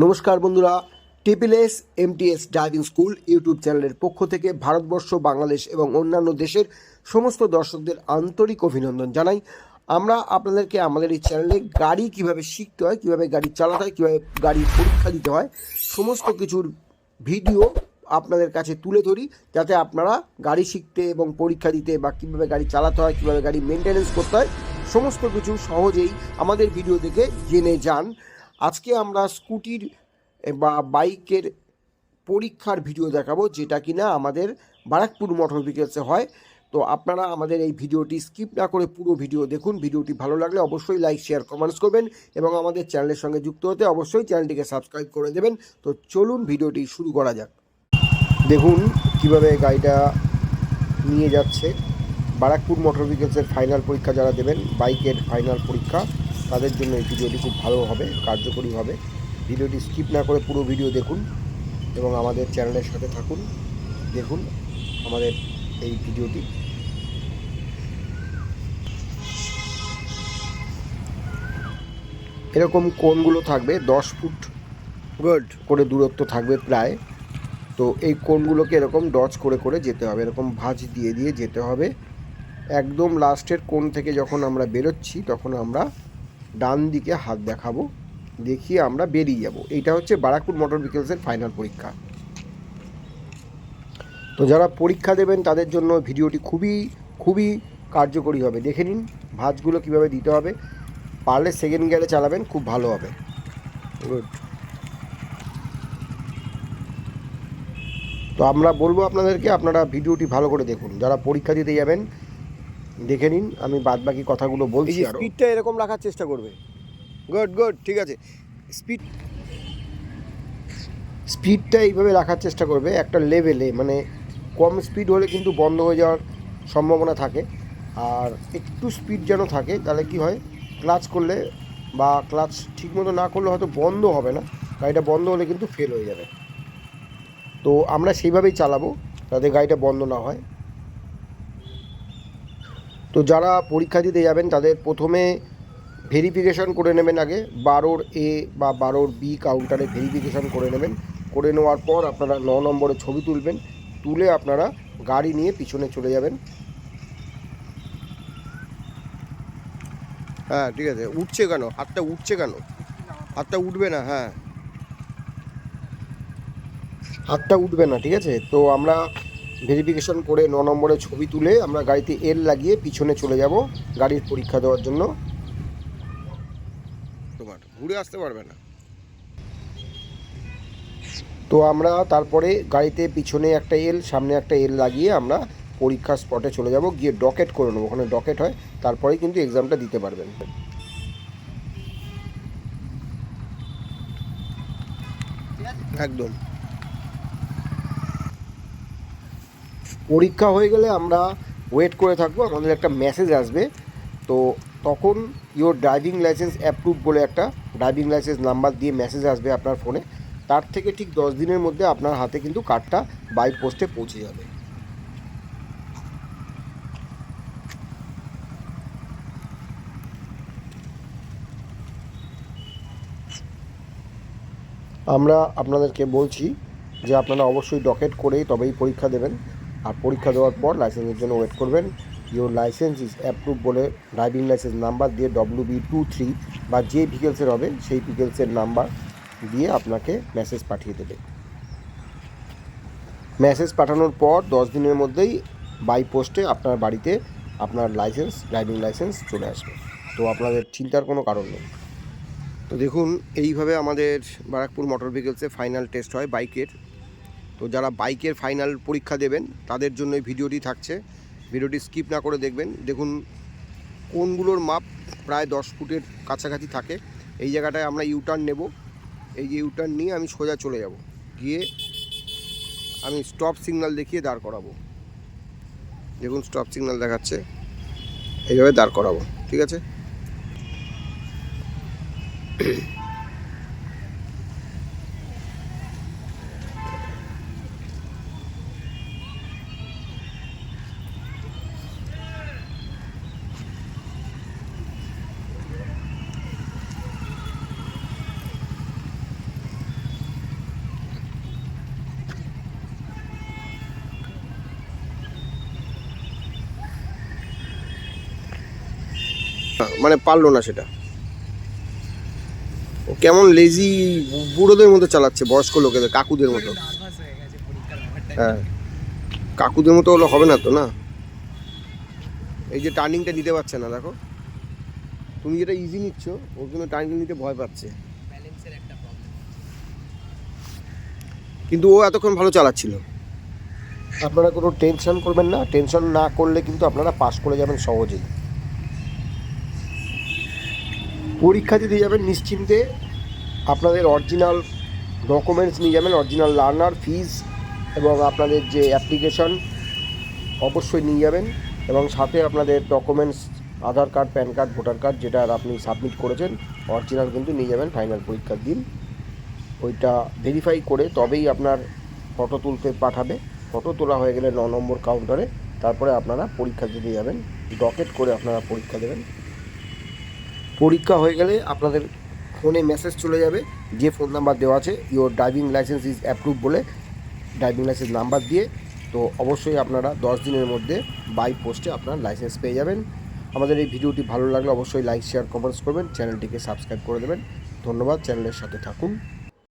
নমস্কার বন্ধুরা, TPS MTS driving school YouTube চ্যানেলের পক্ষ থেকে ভারতবর্ষ, বাংলাদেশ এবং অন্যান্য দেশের সমস্ত দর্শকদের আন্তরিক অভিনন্দন জানাই। আমরা আপনাদেরকে আমাদের এই চ্যানেলে গাড়ি কিভাবে শিখতে হয়, কিভাবে গাড়ি চালাতে হয়, কীভাবে গাড়ির পরীক্ষা দিতে হয়, সমস্ত কিছুর ভিডিও আপনাদের কাছে তুলে ধরি, যাতে আপনারা গাড়ি শিখতে এবং পরীক্ষা দিতে বা কীভাবে গাড়ি চালাতে হয়, কীভাবে গাড়ি মেনটেনেন্স করতে হয়, সমস্ত কিছু সহজেই আমাদের ভিডিও দেখে জেনে যান। আজকে আমরা স্কুটির বা বাইকের পরীক্ষার ভিডিও দেখাবো, যেটা কিনা আমাদের বারাকপুর মোটর ভেহিকলসে হয়। তো আপনারা আমাদের এই ভিডিওটি স্কিপ না করে পুরো ভিডিও দেখুন। ভিডিওটি ভালো লাগলে অবশ্যই লাইক, শেয়ার, কমেন্টস করবেন এবং আমাদের চ্যানেলের সঙ্গে যুক্ত হতে অবশ্যই চ্যানেলটিকে সাবস্ক্রাইব করে দেবেন। তো চলুন ভিডিওটি শুরু করা যাক। দেখুন কিভাবে গাড়িটা নিয়ে যাচ্ছে। বারাকপুর মোটর ভেহিকলসের ফাইনাল পরীক্ষা যারা দেবেন, বাইকের ফাইনাল পরীক্ষা, তাদের জন্য এই ভিডিওটি খুব ভালো হবে, কার্যকরী হবে। ভিডিওটি স্কিপ না করে পুরো ভিডিও দেখুন এবং আমাদের চ্যানেলের সাথে থাকুন। দেখুন আমাদের এই ভিডিওটি। এরকম কোণগুলো থাকবে 10 ফুট করে দূরত্ব থাকবে প্রায়। তো এই কোণগুলোকে এরকম ডজ করে করে যেতে হবে, এরকম ভাঁজ দিয়ে দিয়ে যেতে হবে। একদম লাস্টের কোণ থেকে যখন আমরা বেরোচ্ছি তখন আমরা ডান দিকে হাত দেখাবো, দেখিয়ে আমরা বেরিয়ে যাব। এইটা হচ্ছে বারাকপুর মোটর ভেহিকলসের ফাইনাল পরীক্ষা। তো যারা পরীক্ষা দেবেন তাদের জন্য ভিডিওটি খুবই খুবই কার্যকরী হবে। দেখে নিন ভাঁজগুলো কীভাবে দিতে হবে। পারলে সেকেন্ড গিয়ারে চালাবেন, খুব ভালো হবে। গুড। তো আমরা বলবো আপনাদেরকে, আপনারা ভিডিওটি ভালো করে দেখুন। যারা পরীক্ষা দিতে যাবেন দেখে নিন, আমি বাদবাকি কথাগুলো বলছি। আর স্পিডটা এরকম রাখার চেষ্টা করবে। গুড গুড, ঠিক আছে। স্পিডটা এইভাবে রাখার চেষ্টা করবে একটা লেভেলে, মানে কম স্পিড হলে কিন্তু বন্ধ হয়ে যাওয়ার সম্ভাবনা থাকে। আর একটু স্পিড যেন থাকে, তাহলে কি হয়, ক্লাচ করলে বা ক্লাচ ঠিকমতো না করলে হয়তো বন্ধ হবে না, গাড়িটা বন্ধ হলে কিন্তু ফেল হয়ে যাবে। তো আমরা সেইভাবেই চালাবো যাতে গাড়িটা বন্ধ না হয়। তো যারা পরীক্ষা দিতে যাবেন তাদের প্রথমে ভেরিফিকেশান করে নেবেন। আগে 12 A বা 12 B কাউন্টারে ভেরিফিকেশান করে নেবেন। করে নেওয়ার পর আপনারা 9 নম্বরে ছবি তুলবেন, তুলে আপনারা গাড়ি নিয়ে পিছনে চলে যাবেন। হ্যাঁ ঠিক আছে। উঠছে কেন হাতটা, উঠছে কেন হাতটা, উঠবে না। হ্যাঁ হাতটা উঠবে না, ঠিক আছে। তো আমরা ভেরিফিকেশন করে 9 নম্বরে ছবি তুলে আমরা গাড়িতে এল লাগিয়ে পিছনে চলে যাব গাড়ির পরীক্ষা দেওয়ার জন্য। তোমার ঘুরে আসতে পারবে না। তো আমরা তারপরে গাড়িতে পিছনে একটা এল, সামনে একটা এল লাগিয়ে আমরা পরীক্ষা স্পটে চলে যাব, গিয়ে ডকেট করে নেবো। ওখানে ডকেট হয়, তারপরেই কিন্তু এক্সামটা দিতে পারবেন। একদম। পরীক্ষা হয়ে গেলে আমরা ওয়েট করে থাকবো, আমাদের একটা মেসেজ আসবে। তো তখন ইওর ড্রাইভিং লাইসেন্স অ্যাপ্রুভ বলে একটা ড্রাইভিং লাইসেন্স নাম্বার দিয়ে মেসেজ আসবে আপনার ফোনে। তার থেকে ঠিক 10 দিনের মধ্যে আপনার হাতে কিন্তু কার্ডটা বাই পোস্টে পৌঁছে যাবে। আমরা আপনাদেরকে বলছি যে আপনারা অবশ্যই ডকেট করেই তবেই পরীক্ষা দেবেন। আর পরীক্ষা দেওয়ার পর লাইসেন্সের জন্য ওয়েট করবেন। ইওর লাইসেন্স ইজ অ্যাপ্রুভ বলে ড্রাইভিং লাইসেন্স নাম্বার দিয়ে WB23 বা যে ভিকেলসের হবে সেই ভিকেলসের নাম্বার দিয়ে আপনাকে মেসেজ পাঠিয়ে দেবে। মেসেজ পাঠানোর পর 10 দিনের মধ্যেই বাই পোস্টে আপনার বাড়িতে আপনার লাইসেন্স, ড্রাইভিং লাইসেন্স চলে আসবে। তো আপনাদের চিন্তার কোনো কারণ নেই। তো দেখুন এইভাবে আমাদের বারাকপুর মোটর ভেহিকলসে ফাইনাল টেস্ট হয় বাইকের। তো যারা বাইকের ফাইনাল পরীক্ষা দেবেন তাদের জন্য এই ভিডিওটি থাকছে। ভিডিওটি স্কিপ না করে দেখবেন। দেখুন কোনগুলোর মাপ প্রায় 10 ফুটের কাছাকাছি থাকে। এই জায়গাটায় আমরা ইউটার্ন নেব। এই যে ইউটার্ন নিয়ে আমি সোজা চলে যাব, গিয়ে আমি স্টপ সিগন্যাল দেখিয়ে দাঁড় করাবো। দেখুন স্টপ সিগন্যাল দেখাচ্ছে, এইভাবে দাঁড় করাবো, ঠিক আছে। মানে পারলো না সেটা। ও কেমন লেজি বুড়োদের মতো চালাচ্ছে, বয়স্ক লোকেদের, কাকুদের মতো। হ্যাঁ, কাকুদের মতো হলে হবে না তো, না? এই যে টার্নিংটা নিতে পারছে না, দেখো। তুমি যেটা ইজি নিচ্ছ, ও কিন্তু টার্নিং নিতে ভয় পাচ্ছে। কিন্তু ও এতক্ষণ ভালো চালাচ্ছিল। আপনারা কোনো টেনশন করবেন না, টেনশন না করলে কিন্তু আপনারা পাস করে যাবেন সহজেই। পরীক্ষা দিতে যাবেন নিশ্চিন্তে, আপনাদের অরিজিনাল ডকুমেন্টস নিয়ে যাবেন, অরিজিনাল লার্নার ফিজ এবং আপনাদের যে অ্যাপ্লিকেশন অবশ্যই নিয়ে যাবেন, এবং সাথে আপনাদের documents Aadhaar card, PAN card, voter card যেটা আপনি সাবমিট করেছেন অরিজিনাল কিন্তু নিয়ে যাবেন ফাইনাল পরীক্ষার দিন। ওইটা ভেরিফাই করে তবেই আপনার ফটো তুলতে পাঠাবে। ফটো তোলা হয়ে গেলে 9 নম্বর কাউন্টারে তারপরে আপনারা পরীক্ষা দিতে যাবেন, ডকেট করে আপনারা পরীক্ষা দেবেন। পরীক্ষা হয়ে গেলে আপনাদের ফোনে মেসেজ চলে যাবে, যে ফোন নাম্বার দেওয়া আছে your driving licence is approve বলে, ড্রাইভিং লাইসেন্স নাম্বার দিয়ে। তো অবশ্যই আপনারা 10 দিনের মধ্যে বাই পোস্টে আপনার লাইসেন্স পেয়ে যাবেন। আমাদের এই ভিডিওটি ভালো লাগলে অবশ্যই লাইক, শেয়ার, কমেন্টস করবেন, চ্যানেলটিকে সাবস্ক্রাইব করে দেবেন। ধন্যবাদ, চ্যানেলের সাথে থাকুন।